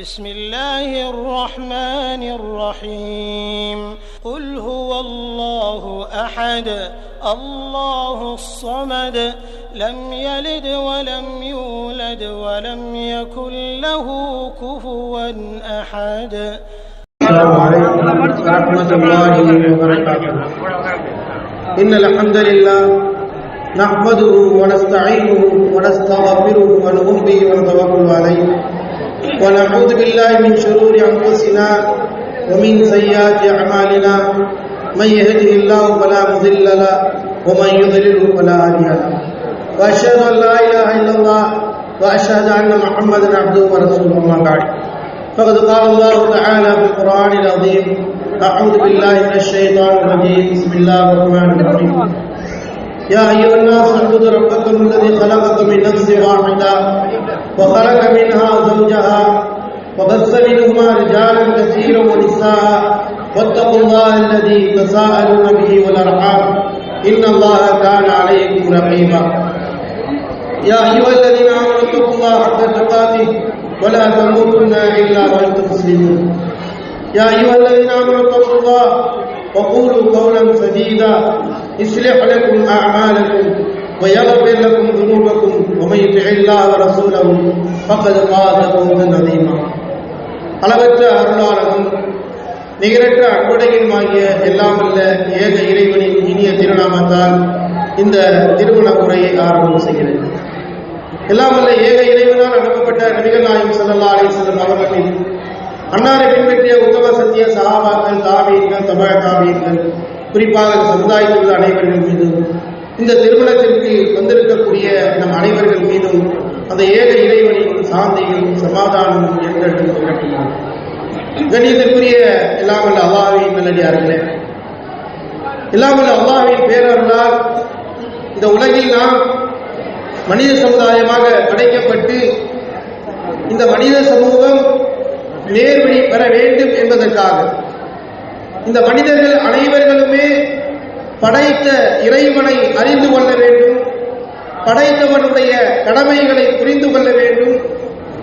بسم الله الرحمن الرحيم قل هو الله أحد الله الصمد لم يلد ولم يولد ولم يكن له كفوا أحد. السلام عليكم ورحمة الله وبركاته. إن الحمد لله نحمده ونستعينه ونستغفره ونؤمن به ونتوكل عليه ونعوذ بالله من شرور أنفسنا ومن سيئات أعمالنا من يهده الله فلا مضل له ومن يضلل فلا هادي له وأشهد أن لا إله إلا الله وأشهد أن محمدا عبده ورسوله أما بعد فقد قال الله تعالى في القرآن العظيم أعوذ بالله من الشيطان الرجيم بسم الله الرحمن الرحيم يا أيها الناس اعبدوا ربكم الذي خلقكم من نفس واحدة وخلق منها زوجها وبث منهما رجالا كثيرا ونساء واتقوا الله الذي تساءلون به والأرحام إن الله كان عليكم رقيبا يا أيها الذين آمنوا اتقوا الله حق تقاته ولا تموتن إلا وأنتم مسلمون يا أيها الذين آمنوا اتقوا الله وقولوا قولا سديدا يصلح لكم أعمالكم ويغفر لكم ذنوبكم ومن يطع الله ورسوله فقد فاز فوزا عظيما. அளவற்ற அருளாளரும் நிகரற்ற அன்புடையுமாகிய எல்லாம் வல்ல ஏக இறைவனின் இனிய திருநாமத்தால் இந்த திருமண உரையை ஆரம்பம் செய்கிறது. எல்லாம் வல்ல ஏக இறைவனால் அனுப்பப்பட்ட நபிகள் நாயகம் ஸல்லல்லாஹு அலைஹி வஸல்லம் அவர்களின் அன்னாரை பின்பற்றிய உத்தம சத்திய சஹாபாக்கள், தாபீன்கள், தபஅ தாபீன்கள், குறிப்பாக சமுதாயத்தில் உள்ள அனைவர்கள் மீதும் இந்த திருமணத்திற்கு வந்திருக்கக்கூடிய நம் அனைவர்கள் மீதும் அந்த ஏக இறைவனின் சாந்தியும் சமாதானமும் என்றென்றும் தொடரட்டும். கண்ணியத்திற்குரிய எல்லாம் வல்ல அல்லாஹ்வின் நல்லடியார்களே, எல்லாம் வல்ல அல்லாஹ்வின் பேரருளால் இந்த உலகில் நாம் மனித சமுதாயமாக படைக்கப்பட்டு இந்த மனித சமூகம் நேர்வழி பெற வேண்டும் என்பதற்காக இந்த மனிதர்கள் அனைவர்களுமே படைத்த இறைவனை அறிந்து கொள்ள வேண்டும், படைத்தவனுடைய கடமைகளை புரிந்து கொள்ள வேண்டும்,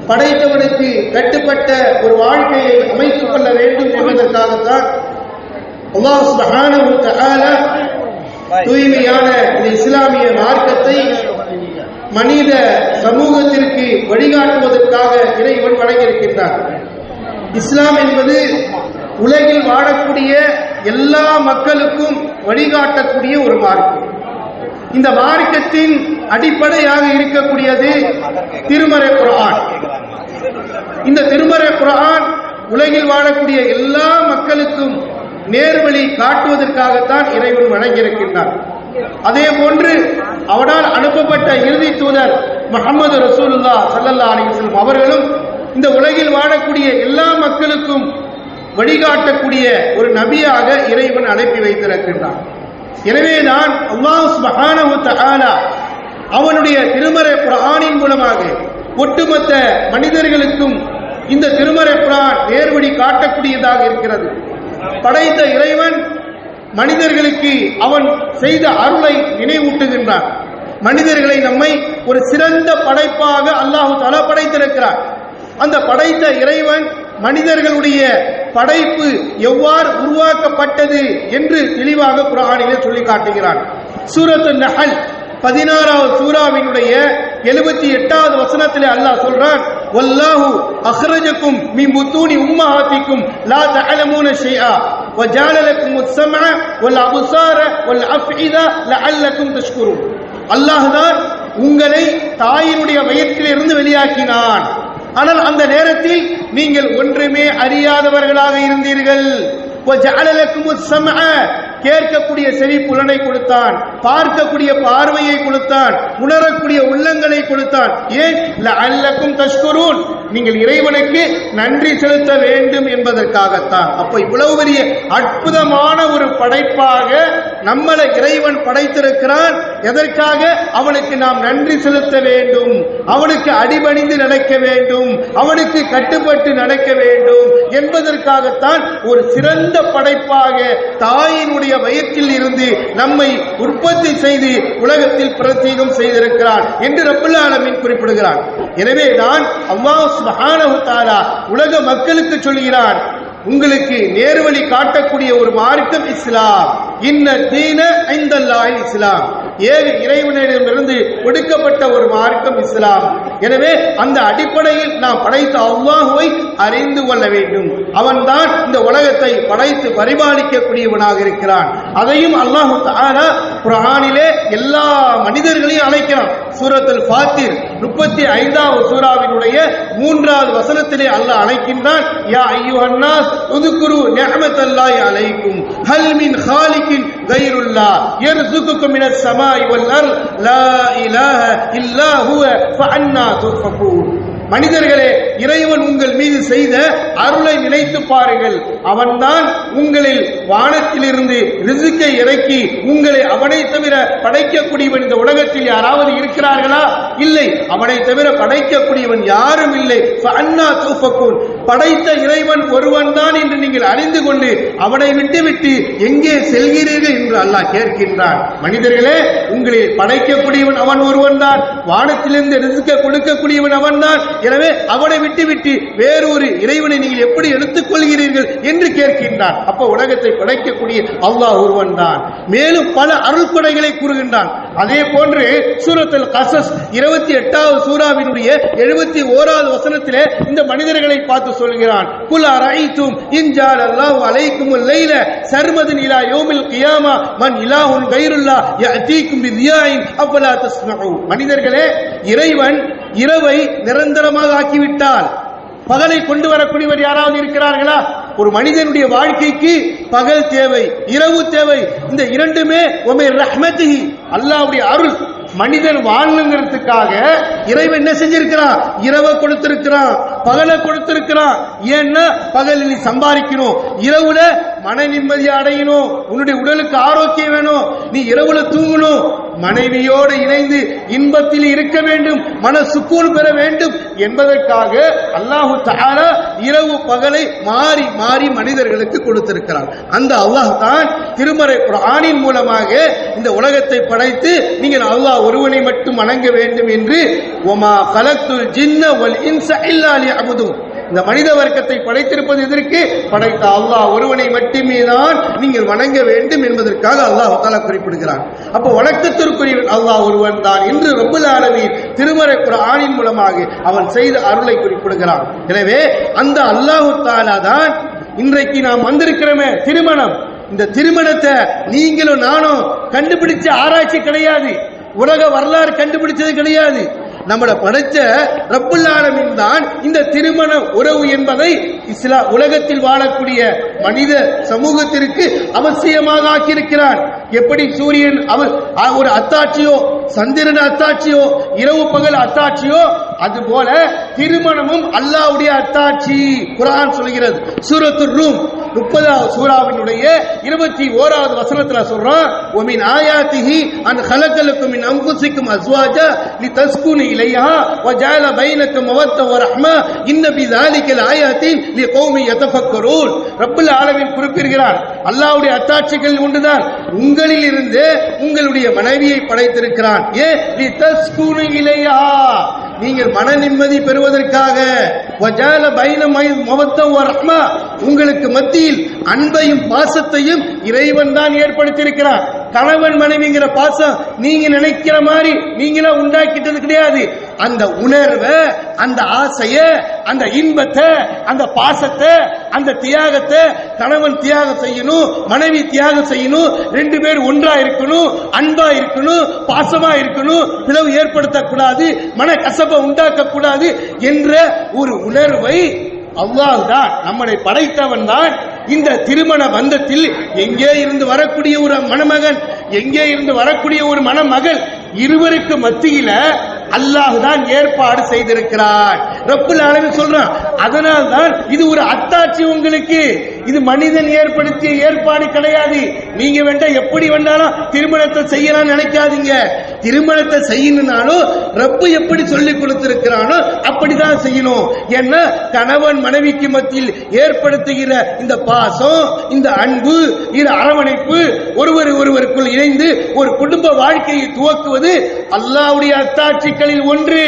படைத்தவனுக்கு கட்டுப்பட்ட ஒரு வாழ்க்கையை அமைத்துக் கொள்ள வேண்டும் என்பதற்காகத்தான் அல்லாஹ் சுப்ஹானஹு வ தஆலா தூய்மையான இந்த இஸ்லாமிய மார்க்கத்தை மனித சமூகத்திற்கு வழிகாட்டுவதற்காக இறைவன் வழங்கியிருக்கின்றார். இஸ்லாம் என்பது உலகில் வாழக்கூடிய எல்லா மக்களுக்கும் வழிகாட்டக்கூடிய ஒரு மார்க்கம். இந்த மார்க்கத்தின் அடிப்படையாக இருக்கக்கூடியது திருமறை குர்ஆன். இந்த திருமறை குர்ஆன் உலகில் வாழக்கூடிய எல்லா மக்களுக்கும் நேர்வழி காட்டுவதற்காகத்தான் இறைவன் வழங்கியிருக்கின்றார். அதே போன்று அவனால் அனுப்பப்பட்ட இறுதி தூதர் முஹம்மது ரசூலுல்லாஹ் ஸல்லல்லாஹு அலைஹி வஸல்லம் அவர்களும் இந்த உலகில் வாழக்கூடிய எல்லா மக்களுக்கும் வழிகாட்டக்கூடிய ஒரு நபியாக இறைவன் அனுப்பி வைத்திருக்கின்றான். எனவேதான் அல்லாஹ் சுப்ஹானஹு வ தஆலா அவனுடைய திருமறை குர்ஆனின் மூலமாக ஒட்டுமொத்த மனிதர்களுக்கும் இந்த திருமறை குர்ஆன் நேர்வழி காட்டக்கூடியதாக இருக்கிறது. படைத்த இறைவன் மனிதர்களுக்கு அவன் செய்த அருளை நினைவூட்டுகின்றான். மனிதர்களை நம்மை ஒரு சிறந்த படைப்பாக அல்லாஹ் தஆலா படைத்திருக்கிறார். அந்த படைத்த இறைவன் மனிதர்களுடைய படைப்பு எவ்வாறு உருவாக்கப்பட்டது என்று தெளிவாக குர்ஆனிலே சொல்லி காட்டுகிறான். சூரத்துன் நஹல் 16வது சூராவினுடைய 78வது வசனத்திலே அல்லாஹ் சொல்றான், வல்லாஹு அக்ரஜக்கும் மின் புத்தூனி உம்மஹாத்திக்கும் லா தஅலமூன ஷைஆ வஜஅல லக்குமுஸ் ஸம்அ வல் அப்சார வல் அஃஇதா லஅல்லக்கும் தஷ்குரூன். அல்லாஹ் தான் உங்களை தாயினுடைய வயிற்றிலிருந்து வெளியாக்கினான். ஆனால் அந்த நேரத்தில் நீங்கள் ஒன்றுமே அறியாதவர்களாக இருந்தீர்கள். கேட்கக்கூடிய செவி புலனை கொடுத்தான், பார்க்கக்கூடிய பார்வையை கொடுத்தான், உணரக்கூடிய உள்ளங்களை கொடுத்தான். ஏன்? லஅல்லக்கும் தஷ்குரூன், நீங்கள் இறைவனுக்கு நன்றி செலுத்த வேண்டும் என்பதற்காகத்தான். அப்ப இவ்வளவு பெரிய அற்புதமான ஒரு படைப்பாக நம்மளை இறைவன் படைத்திருக்கிறான். எதற்காக? அவனுக்கு நாம் நன்றி செலுத்த வேண்டும், அவனுக்கு அடிபணிந்து நடக்க வேண்டும், அவனுக்கு கட்டுப்பட்டு நடக்க வேண்டும் என்பதற்காகத்தான் ஒரு சிறந்த படைப்பாக தாயினுடைய வயிற்றில் இருந்து நம்மை உற்பத்தி செய்து உலகத்தில் பிரத்யேகம் செய்திருக்கிறான் என்று ரப்பல் ஆலமீன் குறிப்பிடுகிறான். எனவே தான் அல்லாஹ் சுப்ஹானஹு வ தஆலா உலக மக்களுக்கு சொல்கிறான், உங்களுக்கு நேர்வழி காட்டக்கூடிய ஒரு மார்க்கம் இஸ்லாம். இன்ன தீன இன்தல்லாஹில் இஸ்லாம். ஏக இறைவனிடமிருந்து கொடுக்கப்பட்ட ஒரு மார்க்கம் இஸ்லாம். எனவே அந்த அடிப்படையில் நாம் படைத்த அல்லாஹுவை அறிந்து கொள்ள வேண்டும். அவன்தான் இந்த உலகத்தை படைத்து பரிபாலிக்கக்கூடியவனாக இருக்கிறான். அதையும் அல்லாஹ் தஆலா குர்ஆனிலே எல்லா மனிதர்களையும் அழைக்கிறான். சூரத்துல் ஃபாத்திர் 35வது சூராவினுடைய 3வது வசனத்திலே அல்லாஹ் அழைக்கின்றான், யா அய்யுஹன்னாஸ் உذ்குரு நிஅமத்தல்லாஹி அலைக்கும் ஹல் மின் காலிகின் கைருல்லாஹ் யர்ஸுகுக்கும் மினஸ் ஸமாஇ வல் அர்த் லா இலாஹ இல்லா ஹுவ ஃபஅன்னா துஃபகூன். மனிதர்களே, இறைவன் உங்கள் மீது செய்த அருளை நினைத்து பாருங்கள். அவன்தான் உங்களில் வானத்திலிருந்து ரிஸ்கை இறக்கி உங்களை அவனை தவிர படைக்கக்கூடியவன் இந்த உலகத்தில் யாராவது இருக்கிறார்களா? இல்லை. அவனை தவிர படைக்கக்கூடியவன் யாரும் இல்லை. ஃபஅன்னா துஃபகூன். படைத்த இறைவன் ஒருவன் தான் என்று நீங்கள் அறிந்து கொண்டு அவனை விட்டுவிட்டு எங்கே செல்கிறீர்கள் என்று அல்லாஹ் கேட்கின்றான். மனிதர்களே, உங்களை படைக்கக்கூடியவன் அவன் ஒருவன் தான், வானத்திலிருந்து ரிஸ்கை கொடுக்கக்கூடியவன் அவன் தான். எனவே அவனை விட்டுவிட்டு வேறொரு இறைவனை நீங்கள் எப்படி எடுத்துக் கொள்கிறீர்கள் என்று கேட்கின்றான். அப்ப உலகத்தை படைக்கக்கூடிய அல்லாஹ் ஒருவன் தான். மேலும் பல அருள் கொடைகளை கூறுகின்றான். அதே போன்று சூரத்துல் கஸஸ் 28வது சூராவினுடைய 71வது வசனத்திலே இந்த மனிதர்களை பார்த்து சொல்கிறான், குல் அரைத்தும் இன் ஜஅலல்லாஹு அலைக்குமுல் லைல சர்மதன் இலா யௌமில் கியாமா மன் இலாஹுன் கைருல்லாஹ் யஅதீக்கும் பிதியாஇன் அஃபலா தஸ்மஊ. மனிதர்களே, இறைவன் இரவை நிரந்தரமாக ஆக்கிவிட்டால் பகலை கொண்டு வரக்கூடியவர் யாராவது இருக்கிறார்களா? ஒரு மனிதனுடைய வாழ்க்கைக்கு பகல் தேவை, இரவு தேவை. இந்த இரண்டுமே உமைர் ரஹ்மத்திஹி, அல்லாஹ்வுடைய அருள். மனிதன் வாழணுங்கிறதுக்காக இறைவன் என்ன செஞ்சிருக்கிறான்? இரவை கொடுத்திருக்கிறான், பகலை கொடுத்திருக்கிறான். ஏன்னா பகலில் நீ சம்பாதிக்கணும், இரவுல மன நிம்மதி அடையணும், உன்னுடைய உடலுக்கு ஆரோக்கியம் வேணும், நீ இரவுல தூங்கணும், மனைவியோடு இணைந்து இன்பத்தில் இருக்க வேண்டும், மன சுக்கூன் பெற வேண்டும் என்பதற்காக அல்லாஹு தஆலா இரவு பகலை மாறி மாறி மனிதர்களுக்கு கொடுத்திருக்கிறார். அந்த அல்லாஹ் தான் திருமறை குர்ஆனின் மூலமாக இந்த உலகத்தை படைத்து நீங்கள் அல்லாஹ் ஒருவனை மட்டும் வணங்க வேண்டும் என்று வமா கலக்துல் ஜின்ன வல் இன்ஸ இல்லா லியஅபுதுன். இந்த மனித வர்க்கத்தை படைத்திருப்பது எதற்கு? படைத்த அல்லாஹ் ஒருவனை மட்டுமே தான் நீங்கள் வணங்க வேண்டும் என்பதற்காக அல்லாஹ் தஆலா குறிப்பிடுகிறான். அப்ப வணக்கத்திற்குரிய அல்லாஹ் ஒருவன் தான் என்று ரப்பல் ஆலமீன் திருமறை குர்ஆனின் மூலமாக அவன் செய்த அருளை குறிப்பிடுகிறான். எனவே அந்த அல்லாஹ் தஆலா தான் இன்றைக்கு நாம் வந்திருக்கிறோமே திருமணம், இந்த திருமணத்தை நீங்களும் நானும் கண்டுபிடிச்ச ஆராய்ச்சி கிடையாது, உலக வரலாறு கண்டுபிடிச்சது கிடையாது. நம்மளை படைச்ச ரப்பல் ஆலமீன் தான் இந்த திருமண உறவு என்பதை உலகத்தில் வாழக்கூடிய மனித சமூகத்திற்கு அவசியமாக ஆக்கியிருக்கிறான். எப்படி சூரியன் ஒரு அத்தாட்சியோ, சந்திரன் அத்தாட்சியோ, இரவு பகல் அத்தாட்சியோ, அதுபோல திருமணமும் அல்லாஹ்வுடைய அத்தாட்சி. குர்ஆன் சொல்கிறது, சூரத்துர் ரூம் 30வது சூராவினுடைய 21வது வசனத்துல சொல்றான், வமின் ஆயாத்திஹி அன் ஹலகலக்கும் மின் அன்ஃபுசிக்கும் அஸ்வாஜா லிதஸ்குனு இலைஹா வஜஅல பைனக்கும் மவத்த வ ரஹ்மா இன்ன பிஸாலிகல் ஆயாத்தின் லிகௌமி யதஃபக்கரூன். ரப்பல் ஆலமீன் குறிப்பிடுகிறார், அல்லாஹ்வுடைய அத்தாட்சிகள் ஒன்றுதான், உங்களில் இருந்து உங்களுடைய மனைவியை படைத்திருக்கிறான். லிதஸ்குனு இலைஹா, நீங்கள் மன நிம்மதி பெறுவதற்காக. வஜஅல பைனக்கும் மவத்த வ ரஹ்மா, உங்களுக்கு மத்தியில் அன்பையும் பாசத்தையும் இறைவன் தான் ஏற்படுத்தியிருக்கிறார். கணவன் மனைவிங்கிற பாசம் நீங்க நினைக்கிற மாதிரி நீங்களா உண்டாக்கிட்டது கிடையாது. அந்த உணர்வை, அந்த ஆசைய, அந்த இன்பத்தை, அந்த பாசத்தை, அந்த தியாகத்தை கணவன் தியாகம் செய்யணும், மனைவி தியாகம் செய்யணும், ரெண்டு பேர் ஒன்றா இருக்கணும், அன்பா இருக்கணும், பாசமா இருக்கணும், பிளவு ஏற்படுத்தக்கூடாது, மன கசப்பை உண்டாக்க கூடாது என்ற ஒரு உணர்வை அல்லாஹ் தான், நம்மளை படைத்தவன் தான் இந்த திருமண பந்தத்தில் எங்கே இருந்து வரக்கூடிய ஒரு மணமகன், எங்கே இருந்து வரக்கூடிய ஒரு மணமகள், இருவருக்கு மத்தியில அல்லாஹ் தான் ஏற்பாடு செய்திருக்கிறார். ரப்புல் ஆலமீன் சொல்றான். அதனால் தான் இது ஒரு அத்தாட்சி உங்களுக்கு. இது மனிதன் ஏற்படுத்திய ஏற்பாடு கிடையாது. நீங்க வேண்டா எப்படி வேண்டாலும் திருமணத்தை செய்யலாம் நினைக்காதீங்க. திருமணத்தை செய்யணும்னாலும் ரப்பு எப்படி சொல்லி கொடுத்திருக்கிறானோ அப்படிதான் செய்யணும். ஏன்னா கணவன் மனைவிக்கு மத்தியில் ஏற்படுத்துகிற இந்த பாசம், இந்த அன்பு, இந்த அரவணைப்பு, ஒருவருக்குள் இணைந்து ஒரு குடும்ப வாழ்க்கையை துவக்குவது அல்லாஹ்வுடைய அத்தாட்சிகளில் ஒன்று.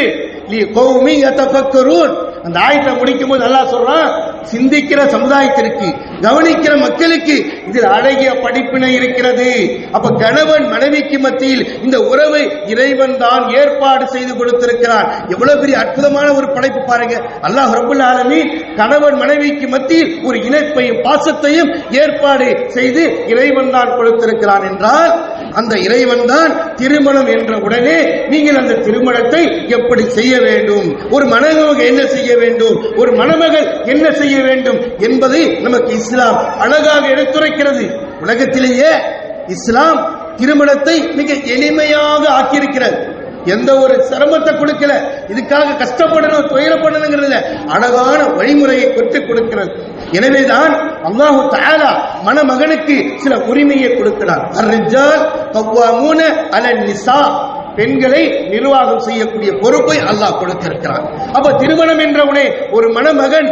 அந்த ஆயத்தை முடிக்கும் போது அல்லாஹ் சொல்றான், சிந்திக்கிற சமுதாயத்திற்கு, கவனிக்கிற மக்களுக்கு இதில் அழகிய படிப்பினை இருக்கிறது. அப்ப கணவன் மனைவிக்கு மத்தியில் இந்த உறவை இறைவன் தான் ஏற்பாடு செய்து கொடுத்திருக்கிறான். எவ்வளவு பெரிய அற்புதமான ஒரு படைப்பு பாருங்க. அல்லாஹ் ரப்பல் ஆலமீன் கணவன் மனைவிக்கு மத்தியில் ஒரு இணைப்பையும் பாசத்தையும் ஏற்பாடு செய்து இறைவன் தான் கொடுத்திருக்கிறான் என்றால், அந்த இறைவன் தான் திருமணம் என்ற உடனே நீங்கள் அந்த திருமணத்தை எப்படி செய்ய வேண்டும், ஒரு மணமகன் என்ன செய்ய வேண்டும், ஒரு மணமகள் என்ன செய்ய வேண்டும் என்பதை நமக்கு இஸ்லாம் அழகாக எடுத்துரைக்கிறது. உலகத்திலேயே இஸ்லாம் திருமணத்தை மிக எளிமையாக ஆக்கியிருக்கிறது. எந்த ஒரு சிரமத்தை கொடுக்கல, இதுக்காக கஷ்டப்படணும் துயரப்படணுங்கிறதுல அழகான வழிமுறையை பெற்றுக் கொடுக்கிறது. எனவேதான் அல்லாஹு தஆலா மணமகனுக்கு சில உரிமையை கொடுக்கிறார். அர்-ரிஜால் கவ்வாமூன அலன் நிசா, பெண்களை நிர்வாகம் செய்யக்கூடிய பொறுப்பை அல்லாஹ் கொடுத்திருக்கிறார். அப்ப திருமணம் என்றவுடனே ஒரு மணமகன்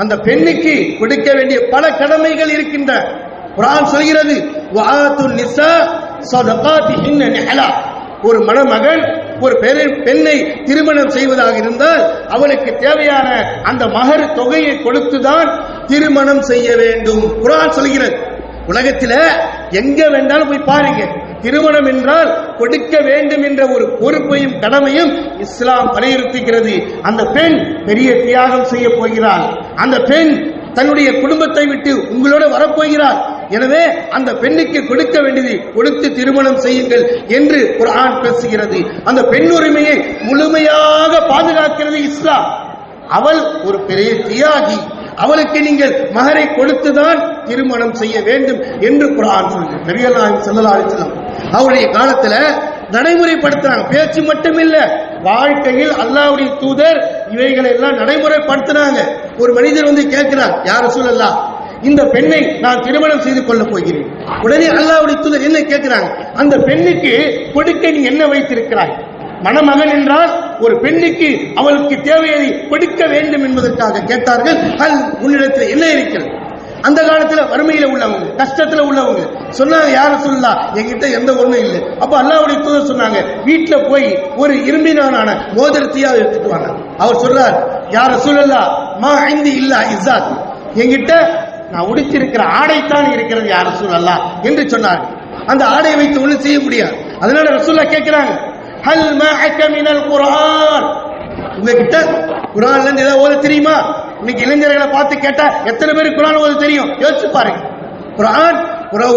அந்த பெண்ணுக்கு கொடுக்க வேண்டிய பல கடமைகள் இருக்கின்றன. குர்ஆன் சொல்கிறது, வஆத்துன் நிசா ஸதகாத்திஹின்ன நிஹலா. ஒரு மணமகன் ஒரு பெண்ணை திருமணம் செய்வதாக இருந்தால் அவளுக்கு தேவையான அந்த மகர் தொகையை கொடுத்துதான் திருமணம் செய்ய வேண்டும். குர்ஆன் சொல்கிறது. உலகத்தில் எங்க வேண்டாலும் போய் பாருங்க, திருமணம் என்றால் கொடுக்க வேண்டும் என்ற ஒரு பொறுப்பையும் கடமையும் இஸ்லாம் வலியுறுத்துகிறது. அந்த பெண் பெரிய தியாகம் செய்ய போகிறாள். அந்த பெண் தன்னுடைய குடும்பத்தை விட்டு உங்களோட வரப்போகிறாள். எனவே அந்த பெண்ணுக்கு கொடுக்க வேண்டியதை கொடுத்து திருமணம் செய்யுங்கள் என்று குர்ஆன் பேசுகிறது. அந்த பெண் உரிமையை முழுமையாக பாதுகாக்கிறது இஸ்லாம். அவள் ஒரு பெரிய தியாகி, அவளுக்கு நீங்கள் மகரை கொடுத்துதான் திருமணம் செய்ய வேண்டும் என்று குர்ஆன் சொல்கிறது. நபிகள் நாயகம் ஸல்லல்லாஹு அலைஹி வஸல்லம் அவருடைய காலத்துல நடைமுறைப்படுத்துறாங்க. பேச்சு மட்டும் இல்ல, வாழ்க்கையில் அல்லாஹ்வுடைய தூதர் இவைகளை எல்லாம் நடைமுறைப்படுத்தினாங்க. ஒரு மனிதர் வந்து கேட்கிறார், யா ரசூலல்லாஹ், இந்த பெண்ணை நான் திருமணம் செய்து கொள்ள போகிறேன். உடனே அல்லாஹ்வுடைய தூதர் என்ன கேட்கிறாங்க, அந்த பெண்ணுக்கு கொடுக்க நீ என்ன வைத்திருக்கிறாய்? மணமகன் என்றால் ஒரு பெண்ணுக்கு அவளுக்கு தேவையை கொடுக்க வேண்டும் என்பதற்காக கேட்டார்கள். உன்னிடத்தில் என்ன இருக்கிறது? அந்த காலத்துல வறுமையில உள்ளவங்க, கஷ்டத்துல உள்ளவங்க சொன்னாங்க, யார சொல்லலாம், என்கிட்ட எந்த ஒண்ணும் இல்லை. அப்ப அல்லாஹ்வுடைய தூதர் சொன்னாங்க, வீட்டுல போய் ஒரு இரும்பினான மோதிரத்தையா எடுத்துட்டு வாங்க. அவர் சொல்றார், யார சொல்லலாம், மா ஐந்தி இல்லா இஸ்ஸாத், என்கிட்ட நான் உடுத்திருக்கிற ஆடைத்தான் இருக்கிறது யார சொல்லலாம் என்று சொன்னார்கள். அந்த ஆடையை வைத்து ஒண்ணு செய்ய முடியாது. அதனால ரசூலுல்லாஹ் கேட்கிறாங்க, ஹல் மஅக மினல் குர்ஆன், உங்ககிட்ட குர்ஆன்ல இருந்து ஏதாவது ஓத தெரியுமா? இன்னைக்கு இளைஞர்களை பார்த்து கேட்டா எத்தனை பேருக்கு குர்ஆன் ஓத தெரியும்? யோசிச்சு பாருங்க. குர்ஆன்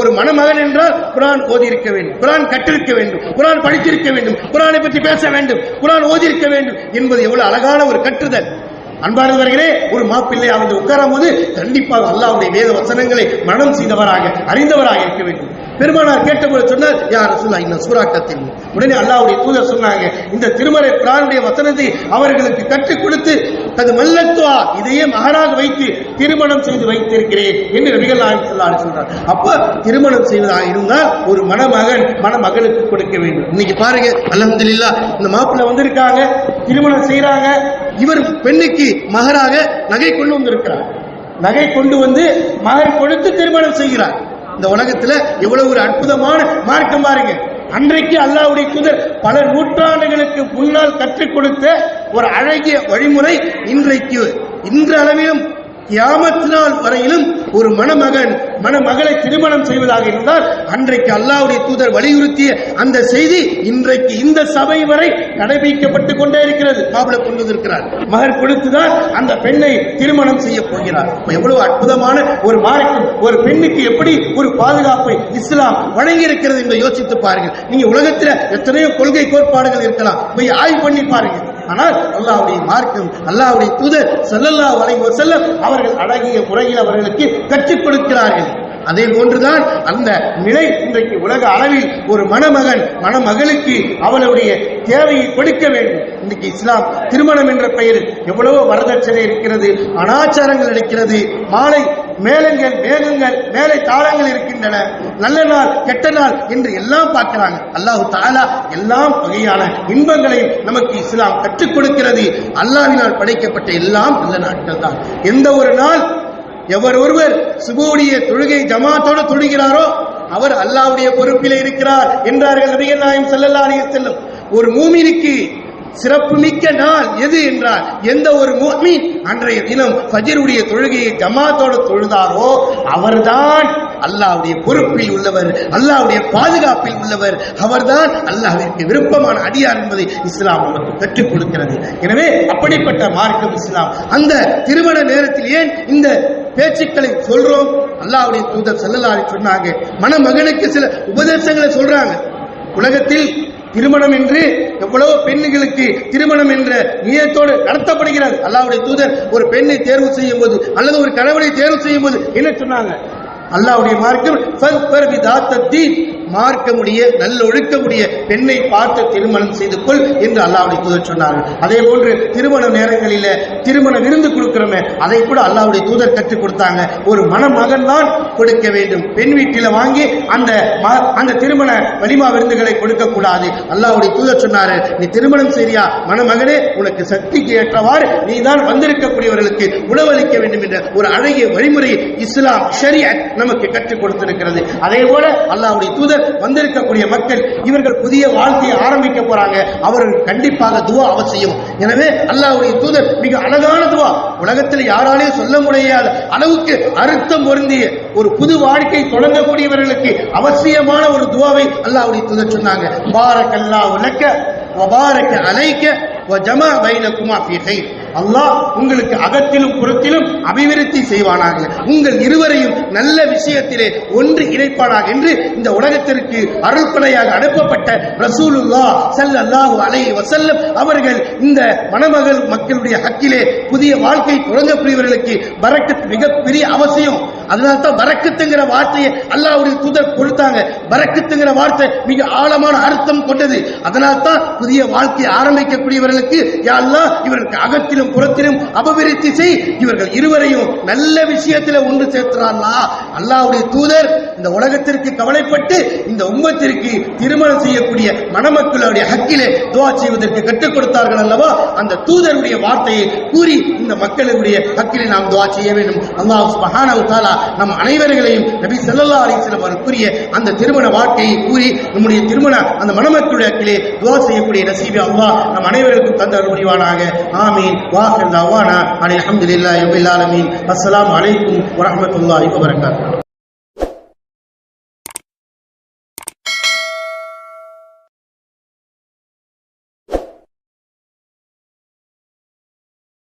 ஒரு மணமகன் என்றால் குர்ஆன் ஓதி இருக்க வேண்டும், குர்ஆன் கற்றிருக்க வேண்டும், குர்ஆன் படித்திருக்க வேண்டும், குர்ஆனை பற்றி பேச வேண்டும், குர்ஆன் ஓதி இருக்க வேண்டும் என்பது எவ்வளவு அழகான ஒரு கற்றுதல். அன்பானவர்களே, ஒரு மாப்பிள்ளை வந்து உட்காரும் போது கண்டிப்பாக அல்லாஹ்வுடைய வேத வசனங்களை மனம் செய்தவராக அறிந்தவராக இருக்க வேண்டும். பெருமானார் கேட்டபோது சொன்னார், யா ரசூலல்லாஹ் இந்த சூராக்கத்தில். உடனே அல்லாஹ்வுடைய தூதர் சொன்னாங்க, இந்த திருமறை குர்ஆனுடைய வசனத்தை அவர்களுக்கு கற்றுக் கொடுத்து அது மல்லத்துவா, இதையே மகராக வைத்து திருமணம் செய்து வைத்திருக்கிறேன் என்று நபிகள் நாயகம் ஸல்லல்லாஹு அலைஹி சொல்றார். அப்ப திருமணம் செய்வதாக இருந்தால் ஒரு மணமகன் மணமகளுக்கு கொடுக்க வேண்டும். இன்னைக்கு பாருங்க, அல்ஹம்துலில்லாஹ், இந்த மாப்பிள்ளை வந்திருக்காங்க, திருமணம் செய்யறாங்க. இவர் பெண்ணுக்கு மகராக நகை கொண்டு வந்திருக்கிறார். நகை கொண்டு வந்து மகர் கொடுத்து திருமணம் செய்கிறார். இந்த உலகத்துல எவ்வளவு ஒரு அற்புதமான மார்க்கம் பாருங்க. அன்றைக்கு அல்லாஹ்வுடைய தூதர் பல நூற்றாண்டுகளுக்கு முன்னால் கற்றுக் கொடுத்த ஒரு அழகிய வழிமுறை இன்றைக்கு இன்றளவிலும் கியாமத் நாள் வரையிலும் ஒரு மணமகன் மணமகளை திருமணம் செய்வதாக இருந்தால் அன்றைக்கு அல்லாஹ்வுடைய தூதர் வலியுறுத்திய அந்த செய்தி இன்றைக்கு இந்த சபை வரை கடைபிடிக்கப்பட்டு கொண்டே இருக்கிறது. மாப்பிள்ளை கொண்டு வந்திருக்கிறார், மகர் கொடுத்துதான் அந்த பெண்ணை திருமணம் செய்ய போகிறார். எவ்வளவு அற்புதமான ஒரு மார்க்கம், ஒரு பெண்ணுக்கு எப்படி ஒரு பாதுகாப்பை இஸ்லாம் வழங்கி இருக்கிறது என்று யோசித்து பாருங்கள். நீங்க உலகத்தில் எத்தனையோ கொள்கை கோட்பாடுகள் இருக்கலாம், போய் ஆய்வு பண்ணி பாருங்கள். ஆனால் அல்லாஹ்வுடைய மார்க்கம், அல்லாஹ்வுடைய தூதர் ஸல்லல்லாஹு அலைஹி வஸல்லம் அவர்கள் அழகிய முறையில் அவர்களுக்கு கற்றுக் கொடுக்கிறார்கள். அதே போன்றுதான் அந்த நிலை இன்றைக்கு உலக அளவில் ஒரு மணமகளுக்கு அவளுடைய தேவையை கொடுக்க வேண்டும். இன்னைக்கு இஸ்லாம் திருமணம் என்ற பெயரில் எவ்வளவோ வரதட்சணை இருக்கிறது, அனாச்சாரங்கள் இருக்கிறது, மாலை மேளங்கள் மேகங்கள் மேலை தாளங்கள் இருக்கின்றன, நல்ல நாள் கெட்ட நாள் என்று எல்லாம் பார்க்கிறாங்க. அல்லாஹ் தஆலா எல்லாம் வகையான இன்பங்களையும் நமக்கு இஸ்லாம் கற்றுக் கொடுக்கிறது. அல்லாஹ்வினால் படைக்கப்பட்ட எல்லாம் நல்ல நாட்கள் தான். எந்த ஒரு நாள் எவர் ஒருவர் சுபூடைய தொழுகை ஜமாத்தோடு தொழுகிறாரோ அவர் அல்லாஹ்வுடைய பொறுப்பிலே இருக்கிறார் என்றார்கள் நபிகள் நாயகம் ஸல்லல்லாஹு அலைஹி வஸல்லம். ஒரு மூமினுக்கு சிறப்பு மிக்க நாள் எது என்றால், எந்த ஒரு முஃமின் அன்றைய தினம் ஃபஜ்ருடைய தொழுகையை ஜமாத்தோடு தொழுதாரோ அவர்தான் அல்லாஹ்வுடைய பொறுப்பில் உள்ளவர், அல்லாஹ்வுடைய பாதுகாப்பில் உள்ளவர், அவர்தான் அல்லாஹ்விற்கு விருப்பமான அடியார் என்பதை இஸ்லாம் நமக்கு கற்றுக் கொடுக்கிறது. எனவே அப்படிப்பட்ட மார்க்கம் இஸ்லாம். அந்த திருமண நேரத்தில் ஏன் இந்த பேச்சுக்களை சொல்றோம்? அல்லாஹ்வுடைய தூதர் ஸல்லல்லாஹு அலைஹி சொன்னாங்க, மணமகனுக்கு சில உபதேசங்களை சொல்றாங்க. உலகத்தில் திருமணம் என்று எவ்வளவு பெண்களுக்கு திருமணம் என்ற நியத்தோடு நடத்தப்படுகிறது. அல்லாஹ்வுடைய தூதர் ஒரு பெண்ணை தேர்வு செய்யும் போது அல்லது ஒரு கணவனை தேர்வு செய்யும் போது என்ன சொன்னாங்க? அல்லாஹ்வுடைய மார்க்கம் மார்க்கமுடைய நல்ல ஒழுக்கமுடைய பெண்ணை பார்த்து திருமணம் செய்து கொள் என்று அல்லாஹ்வுடைய தூதர் சொன்னார்கள். அதே போன்று திருமண நேரங்களில் திருமண விருந்து கொடுக்கிறோமே அதை கூட அல்லாஹ்வுடைய தூதர் கற்றுக் கொடுத்தாங்க. ஒரு மணமகன் தான் கொடுக்க வேண்டும். பெண் வீட்டில் வாங்கி அந்த திருமண வலிமா விருந்துகளை கொடுக்க கூடாது. அல்லாஹ்வுடைய தூதர் சொன்னாரு, நீ திருமணம் செய்யா மணமகனே, உனக்கு சக்திக்கு ஏற்றவாறு நீ தான் வந்திருக்கக்கூடியவர்களுக்கு உணவளிக்க வேண்டும் என்ற ஒரு அழகிய வழிமுறை இஸ்லாம் ஷரியத் நமக்கு கற்றுக் கொடுத்திருக்கிறது. அதே போல அல்லாஹ்வுடைய தூதர் வந்திருக்கக்கூடிய மக்கள் இவர்கள் புதிய வாழ்க்கையை ஆரம்பிக்க போறாங்க, அவர்கள் கண்டிப்பாக துவா அவசியம். எனவே அல்லாஹ்வுடைய தூதர் மிக அழகான துவா, உலகத்தில் யாராலையும் சொல்ல முடியாத அளவுக்கு அர்த்தம் பொருந்திய ஒரு புது வாழ்க்கை தொடங்கக்கூடியவர்களுக்கு அவசியமான ஒரு துவாவை அல்லாஹ்வுடைய தூதர் சொன்னாங்க. பாரக்கல்லாஹு லக்க வ பாரக அலைக வ ஜமா பைனகுமா ஃபீ கைர். அல்லாஹ் உங்களுக்கு அகத்திலும் புறத்திலும் அபிவிருத்தி செய்வானாக, உங்கள் இருவரையும் நல்ல விஷயத்திலே ஒன்று இணைப்பானாக என்று இந்த உலகத்திற்கு அருள்படையாக அனுப்பப்பட்ட ரசூலுல்லாஹ் ஸல்லல்லாஹு அலைஹி வஸல்லம் அவர்கள் இந்த மணமகள் மக்களுடைய ஹக்கிலே புதிய வாழ்க்கை தொடங்கக்கூடியவர்களுக்கு பரக்கத் மிகப்பெரிய அவசியம். அதனால்தான் பரக்கத்துங்கிற வார்த்தையை அல்லாஹ்வுடைய தூதர் கொடுத்தாங்க. பரக்கத்துங்கிற வார்த்தை மிக ஆழமான அர்த்தம் கொண்டது. அதனால்தான் புதிய வாழ்க்கை ஆரம்பிக்கக்கூடியவர்களுக்கு யா அல்லாஹ் இவர்களுக்கு அகத்திலும் புறத்திலும் அபிவிருத்தி செய், இவர்கள் இருவரையும் நல்ல விஷயத்தில் ஒன்று சேர்க்கிறார்களா. அல்லாஹ்வுடைய தூதர் இந்த உலகத்திற்கு கவலைப்பட்டு இந்த உம்மத்திற்கு திருமணம் செய்யக்கூடிய மணமக்களுடைய ஹக்கிலே துஆ செய்வதற்கு கற்றுக் கொடுத்தார்கள் அல்லவா. அந்த தூதருடைய வார்த்தையை கூறி இந்த மக்களுடைய ஹக்கிலே நாம் துஆ செய்ய வேண்டும். அல்லாஹ் சுப்ஹானஹு வ தஆலா நம் அனைவர்களையும் நபி ஸல்லல்லாஹு அலைஹி வஸல்லம் அவர்கள் கூறிய அந்த திருமண வாழ்க்கையை கூறி நம்முடைய திருமண அந்த மணமக்களுடைய ஹக்கிலே துஆ செய்யக்கூடிய நசீபை அல்லாஹ் நம் அனைவருக்கும் தந்து அருள் புரிவானாக. ஆமீன். வாஹிர் தஅவானா அல்ஹம்துலில்லாஹி ரப்பில் ஆலமீன். அஸ்ஸலாமு அலைக்கும் வ ரஹ்மத்துல்லாஹி வ பரகாத்துஹு.